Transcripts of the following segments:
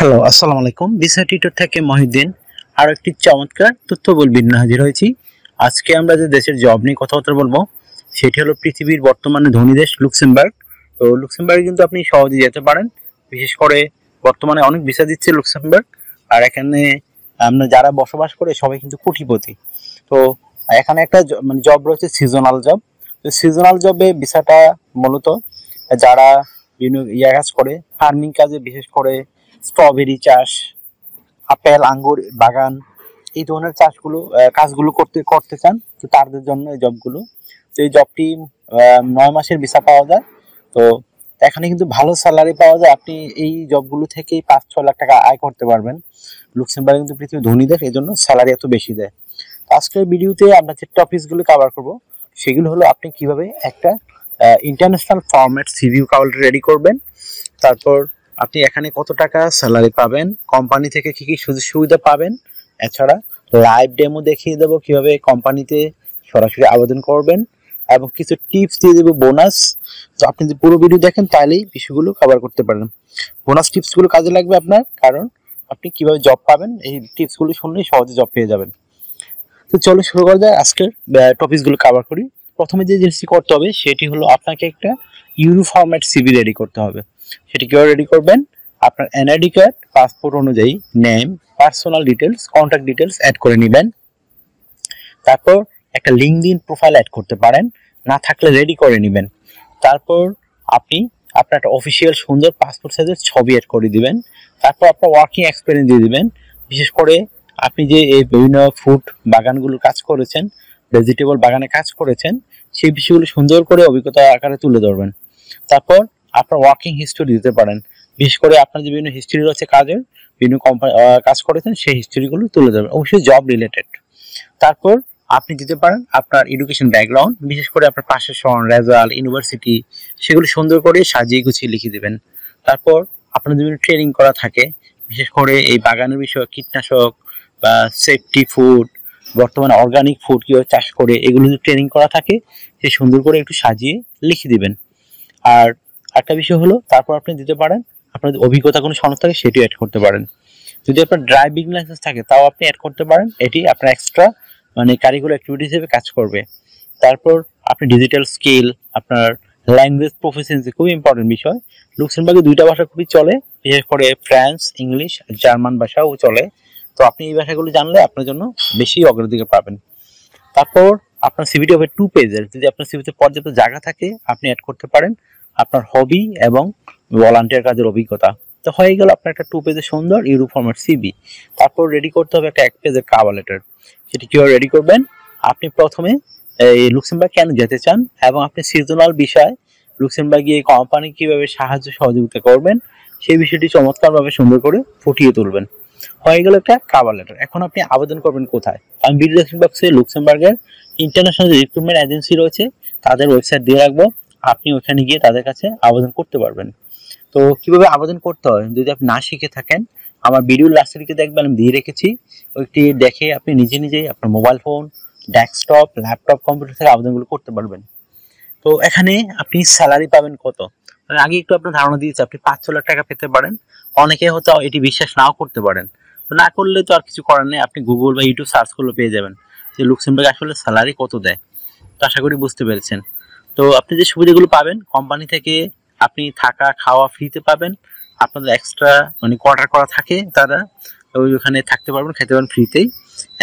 Hello, আসসালামু আলাইকুম। Visa tutor থেকে মহিউদ্দিন আরো একটি চমৎকার তথ্য বলবির নিয়ে হাজির হয়েছি। আজকে আমরা যে দেশের জব নিয়ে কথাবার্তা বলবো সেটি হলো পৃথিবীর বর্তমানে ধনী দেশ লুক্সেমবার্গ। তো লুক্সেমবার্গে কিন্তু আপনি সহজে যেতে পারেন, বিশেষ করে বর্তমানে অনেক ভিসা দিচ্ছে লুক্সেমবার্গ। আর এখানে আমরা যারা বসবাস করে সবাই কিন্তু কোটিপতি। তো এখানে একটা মানে জব রয়েছে সিজনাল জব। তো সিজনাল জবে ভিসাটা মূলত যারা বিভিন্ন কাজ করে, ফার্মিং কাজে, বিশেষ করে স্ট্রবেরি চাষ, আপেল আঙ্গুর বাগান, এই ধরনের কাজগুলো করতে করতে চান, তো তাদের জন্য এই জবগুলো। তো এই জবটি 9 মাসের ভিসা পাওয়া যায়। তো এখানে কিন্তু ভালো স্যালারি পাওয়া যায়। আপনি এই জবগুলো থেকেই 5-6 লাখ টাকা আয় করতে পারবেন। লুক্সেমবার্গ কিন্তু পৃথিবীর ধনী দেশ, এই জন্য স্যালারি এত বেশি দেয়। আজকের ভিডিওতে আমরা যে টপিকসগুলো কভার করব সেগুলো হলো আপনি কিভাবে একটা ইন্টারন্যাশনাল ফরম্যাট সিভি রেডি করবেন, তারপর আপনি এখানে কত টাকা স্যালারি পাবেন, কোম্পানি থেকে কি কি সুযোগ সুবিধা পাবেন, এছাড়া লাইভ ডেমো দেখিয়ে দেবো কিভাবে কোম্পানিতে সরাসরি আবেদন করবেন, এবং কিছু টিপস দিয়ে দেবো বোনাস। তো আপনি যদি পুরো ভিডিও দেখেন তাহলেই বিষয়গুলো কভার করতে পারেন। বোনাস টিপসগুলো কাজে লাগবে আপনার, কারণ আপনি কিভাবে জব পাবেন এই টিপসগুলো শুনলেই সহজে জব পেয়ে যাবেন। তো চলো শুরু করা যায়, আজকের টপিকসগুলো কভার করি। প্রথমে যে জিনিসটি করতে হবে সেটি হলো আপনাকে একটা ইউরো ফরম্যাট সিভি রেডি করতে হবে। সেটি কিভাবে রেডি করবেন? আপনার এনআইডি কার্ড, পাসপোর্ট অনুযায়ী name, personal details, contact details add করে নেবেন। তারপর একটা লিঙ্কডইন প্রোফাইল অ্যাড করতে পারেন, না থাকলে রেডি করে নেবেন। তারপর আপনি আপনার একটা অফিসিয়াল সুন্দর পাসপোর্ট সাইজের ছবি অ্যাড করে দিবেন। তারপর আপনার ওয়ার্কিং এক্সপিরিয়েন্স দিয়ে দিবেন, বিশেষ করে আপনি যে এই বিভিন্ন ফুড বাগানগুলো কাজ করেছেন, ভেজিটেবল বাগানে কাজ করেছেন, সেই বিষয়গুলো সুন্দর করে অভিজ্ঞতা আকারে তুলে ধরবেন। তারপর আপনার ওয়ার্কিং হিস্টোরি দিতে পারেন, বিশেষ করে আপনার যে বিভিন্ন হিস্ট্রি রয়েছে কাজের, বিভিন্ন কোম্পানি কাজ করেছেন সেই হিস্ট্রিগুলো তুলে ধরবেন, অবশ্যই জব রিলেটেড। তারপর আপনি দিতে পারেন আপনার এডুকেশন ব্যাকগ্রাউন্ড, বিশেষ করে আপনার পাশের সন, রেজাল্ট, ইউনিভার্সিটি, সেগুলো সুন্দর করে সাজিয়ে গুছিয়ে লিখে দিবেন। তারপর আপনার বিভিন্ন ট্রেনিং করা থাকে, বিশেষ করে এই বাগানের বিষয়ে, কীটনাশক বা সেফটি ফুড, বর্তমানে অর্গানিক ফুড কীভাবে চাষ করে, এগুলো যদি ট্রেনিং করা থাকে সে সুন্দর করে একটু সাজিয়ে লিখে দিবেন। আর একটা বিষয় হলো, তারপর আপনি দিতে পারেন আপনার অভিজ্ঞতা কোনো সনদ থাকে সেটিও অ্যাড করতে পারেন। যদি আপনার ড্রাইভিং লাইসেন্স থাকে তাও আপনি অ্যাড করতে পারেন, এটি আপনার এক্সট্রা মানে কারিকুলার অ্যাক্টিভিটি হিসেবে কাজ করবে। তারপর আপনি ডিজিটাল স্কিল, আপনার ল্যাঙ্গুয়েজ প্রফিসিয়েন্সি খুবই ইম্পর্টেন্ট বিষয়। লুক্সেমবার্গে 2টা ভাষা খুবই চলে, বিশেষ করে ফ্রান্স, ইংলিশ, জার্মান ভাষাও চলে। তো আপনি এই ভাষাগুলো জানলে আপনার জন্য বেশি অগ্রাধিকার পাবেন। তারপর আপনার সিভিটি হবে 2 পেজের। যদি আপনার সিভিতে পর্যাপ্ত জায়গা থাকে আপনি অ্যাড করতে পারেন আপনার হবি এবং ভলান্টিয়ার কাজের অভিজ্ঞতা। তো হয়ে গেল আপনার একটা 2 পেজের সুন্দর ইউরো ফরম্যাট সিভি। তারপর রেডি করতে হবে একটা 1 পেজের কভার লেটার। সেটি কিভাবে রেডি করবেন? আপনি প্রথমে এই লুক্সেমবার্গ কেন যেতে চান এবং আপনি সিজনাল বিষয় লুক্সেমবার্গে এই কোম্পানি কিভাবে সাহায্য সহযোগিতা করবেন সেই বিষয়টি চমৎকারভাবে সুন্দর করে ফুটিয়ে তুলবেন। হয়ে গেল একটা কভার লেটার। এখন আপনি আবেদন করবেন কোথায়? আমি ভিডিও ডেসক্রিপশন বক্সে লুক্সেমবার্গের ইন্টারন্যাশনাল রিক্রুটমেন্ট এজেন্সি রয়েছে, তাদের ওয়েবসাইট দিয়ে রাখবো, আপনি ওখানে গিয়ে তাদের কাছে আবেদন করতে পারবেন। তো কিভাবে আবেদন করতে হয় যদি আপনি না শিখে থাকেন, আমার ভিডিওর লাস্টের দিকে দেখবেন আমি দিয়ে রেখেছি, ওইটি দেখে আপনি নিজে নিজেই আপনার mobile phone, desktop, laptop, computer থেকে আবেদনগুলো করতে পারবেন। তো এখানে আপনি স্যালারি পাবেন কত, মানে আগে একটু আপনার ধারণা দিয়েছে, আপনি 5-6 লাখ টাকা পেতে পারেন। অনেকে হয়তো এটি বিশ্বাস নাও করতে পারেন, তো না করলে তো আর কিছু করার নেই, আপনি গুগল বা ইউটিউব সার্চ করলে পেয়ে যাবেন যে লুক্সেমবার্গ আসলে স্যালারি কত দেয়। তো আশা করি বুঝতে পেরেছেন। তো আপনি যে সুবিধাগুলো পাবেন কোম্পানি থেকে, আপনি থাকা খাওয়া ফ্রিতে পাবেন, আপনাদের এক্সট্রা মানে কোয়ার্টার করা থাকে, তারা ওইখানে থাকতে পারবেন, খেতে পারবেন ফ্রিতেই।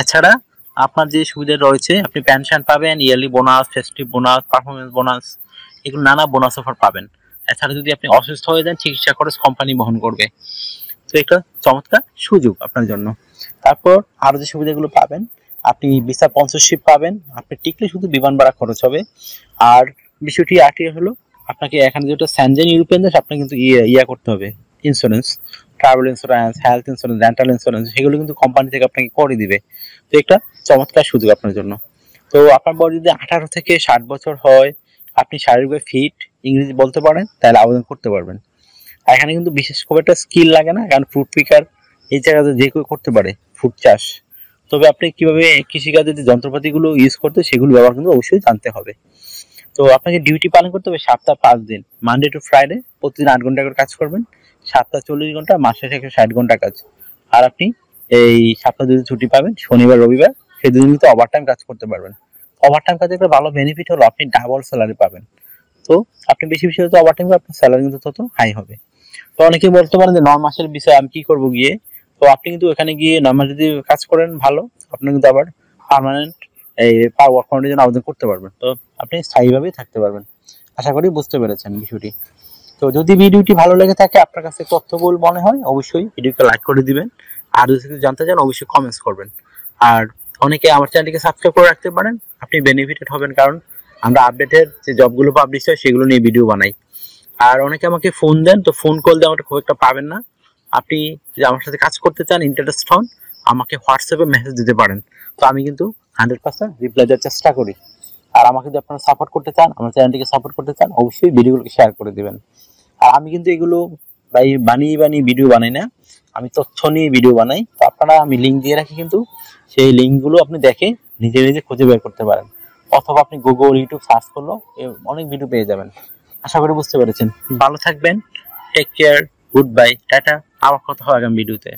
এছাড়া আপনার যে সুবিধা রয়েছে, আপনি পেনশন পাবেন, yearly bonus, festive bonus, performance bonus, এগুলো নানা বোনাস অফার পাবেন। এছাড়া যদি আপনি অসুস্থ হয়ে যান চিকিৎসা খরচ কোম্পানি বহন করবে। তো একটা চমৎকার সুযোগ আপনার জন্য। তারপর আরো যে সুবিধাগুলো পাবেন, আপনি ভিসা স্পন্সরশিপ পাবেন, আপনি টিকলে শুধু বিমান ভাড়া খরচ হবে। আর বিষয়টি আরটি হলো, আপনাকে এখানে যেটা স্যানজেন ইউরোপিয়ান দেশ, আপনাকে কিন্তু করতে হবে insurance, travel insurance, health insurance, dental insurance, সেগুলো কিন্তু কোম্পানি থেকে আপনাকে করে দিবে। তো একটা চমৎকার সুযোগ আপনার জন্য। তো আপনার বয়স যদি 18 থেকে 60 বছর হয়, আপনি শারীরিকভাবে ফিট, ইংরেজি বলতে পারেন, তাহলে আবেদন করতে পারবেন। আর এখানে কিন্তু বিশেষ খুব একটা স্কিল লাগে না, কারণ ফ্রুট পিকার এই জায়গাতে যে কেউ করতে পারে, ফ্রুট চাষ। তবে আপনি কিভাবে কৃষিকাজে যে যন্ত্রপাতিগুলো ইউজ করতে সেগুলো ব্যবহার কিন্তু অবশ্যই জানতে হবে। তো আপনাকে ডিউটি পালন করতে হবে সপ্তাহে 5 দিন, মানডে টু ফ্রাইডে, প্রতিদিন 8 ঘন্টা করে কাজ করবেন। সপ্তাহে 40 ঘন্টা, মাসে 160 ঘন্টা কাজ। আর আপনি এই সপ্তাহে যদি ছুটি পাবেন শনিবার রবিবার, সেই দুদিন কিন্তু ওভারটাইম কাজ করতে পারবেন। ওভারটাইম কাজে একটা ভালো বেনিফিট হলো আপনি ডাবল স্যালারি পাবেন। তো আপনি বেশি বেশি হয়তো ওভারটাইম আপনার স্যালারি কিন্তু তত হাই হবে। তো অনেকে বলতে পারেন যে 9 মাসের বিষয়ে আমি কি করব গিয়ে। তো আপনি কিন্তু এখানে গিয়ে 9 মাস যদি কাজ করেন ভালো, আপনি কিন্তু আবার পার্মানেন্ট এই ওয়ার্ক পারমিটের জন্য আবেদন করতে পারবেন। তো আপনি স্থায়ীভাবেই থাকতে পারবেন। আশা করি বুঝতে পেরেছেন বিষয়টি। তো যদি ভিডিওটি ভালো লেগে থাকে, আপনার কাছে তথ্যবহুল মনে হয়, অবশ্যই ভিডিওকে লাইক করে দিবেন। আর যদি কিছু জানতে চান অবশ্যই কমেন্টস করবেন। আর অনেকে আমার চ্যানেলটিকে সাবস্ক্রাইব করে রাখতে পারেন, আপনি বেনিফিটেড হবেন, কারণ আমরা আপডেটের যে জবগুলো পাবলিশ হয় সেগুলো নিয়ে ভিডিও বানাই। আর অনেকে আমাকে ফোন দেন, তো ফোন কল দিয়ে আমাকে খুব একটা পাবেন না। আপনি যদি আমার সাথে কাজ করতে চান, ইন্টারেস্ট হন, আমাকে হোয়াটসঅ্যাপে মেসেজ দিতে পারেন। তো আমি কিন্তু 100% রিপ্লাই দেওয়ার চেষ্টা করি। আর আমাকে যদি আপনারা সাপোর্ট করতে চান, আমার চ্যানেলটিকে সাপোর্ট করতে চান, অবশ্যই ভিডিওগুলোকে শেয়ার করে দিবেন। আর আমি কিন্তু এগুলো বানিয়ে ভিডিও বানাই না, আমি তথ্য নিয়ে ভিডিও বানাই। তো আপনারা আমি লিঙ্ক দিয়ে রাখি, কিন্তু সেই লিঙ্কগুলো আপনি দেখে নিজে নিজে খুঁজে বের করতে পারেন, অথবা আপনি গুগল ইউটিউব সার্চ করলেও অনেক ভিডিও পেয়ে যাবেন। আশা করি বুঝতে পেরেছেন। ভালো থাকবেন, টেক কেয়ার, গুড বাই, টাটা। আবার কথা হবে আগামী ভিডিওতে।